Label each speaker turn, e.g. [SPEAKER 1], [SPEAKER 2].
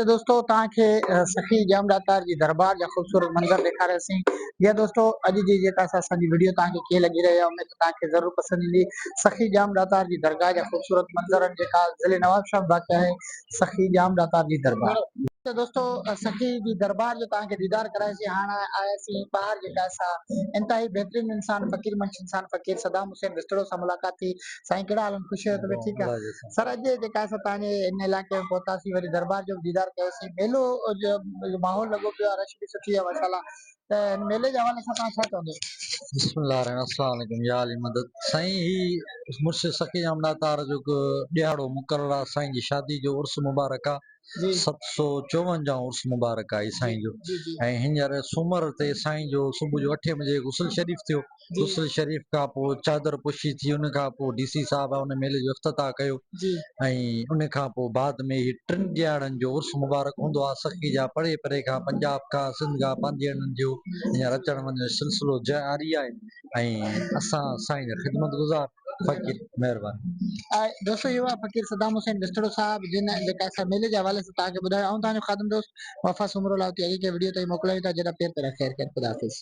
[SPEAKER 1] तो दोस्तों तव्हांखे सखी जामदातार जी दरबार जा ख़ूबसूरत मंज़र ॾेखारियासीं। या दोस्तों अॼु जी जेका असांजी वीडियो तव्हांखे कीअं लॻी रही आहे, उमेद तव्हांखे ज़रूरु पसंदि ईंदी। सखी जामदातार जी दरगाह जा ख़ूबसूरत मंज़र जेका ज़िले नवाबशाह वाक़िअ आहे सखी जामदातार जी दरबार। तो दोस्तों सखी जी दरबार जो तव्हांखे दीदार कराइसीं। हाणे आयासीं ॿाहिरि जेका असां इंतिहाई बहितरीन इंसान फ़कीर मंश इंसान फ़कीर सदाम हुसैन बिस्तड़ो सां मुलाक़ात थी। साईं कहिड़ा हाल आहिनि? ख़ुशि आहियो? तबियत ठीकु आहे? सर अॼु जेका असां तव्हांजे इन इलाइक़े में पहुतासीं, वरी दरबार जो दीदार कयोसीं। मेलो जो माहौल लॻो पियो आहे, रश बि सुठी आहे माशाल्लाह। त हिन मेले जे हवाले सां तव्हां छा चवंदो?
[SPEAKER 2] अस्सलाम वालेकुम या अली मदद साईं ही मुर्शिद सखी जामदातार जो ॾियारो मुक़रर आहे साईं जी शादी जो उर्स मुबारक आहे।
[SPEAKER 1] जी
[SPEAKER 2] 754 उर्स मुबारक आहे साईं जो।
[SPEAKER 1] जी जी
[SPEAKER 2] ऐं हींअर सूमर ते साईं जो सुबुह जो 8 बजे गुसल शरीफ थियो।
[SPEAKER 1] जी
[SPEAKER 2] गुसल शरीफ खां पोइ चादर पुशी थी, उन खां पोइ डीसी साहब उन मेले जो इफ्तिताह कयो।
[SPEAKER 1] जी
[SPEAKER 2] ऐं उन खां पोइ बाद में ही 3 ॾियारनि जो उर्स मुबारक हूंदो आहे सखी जा। परे परे खां पंजाब खां सिंध खां पांधियड़नि जो हींअर अचण वञण जो सिलसिलो जारी आहे। ऐं असां साईं जा ख़िदमत गुज़ार फ़कीर महिरबानी।
[SPEAKER 1] दोस्तों इहो आहे फ़कीर सदाम हुसैन बिस्तड़ो साहब जिन जेका असां मेले जे हवाले सां तव्हांखे ॿुधायो। ऐं तव्हांजो ख़ादिम दोस्त वफ़ा सुमरो लाहौती अॻे के वीडियो ताईं मोकिलियो था। जॾहिं पेर ते ख़ैर ख़ैर ख़ुदा हाफ़िज़।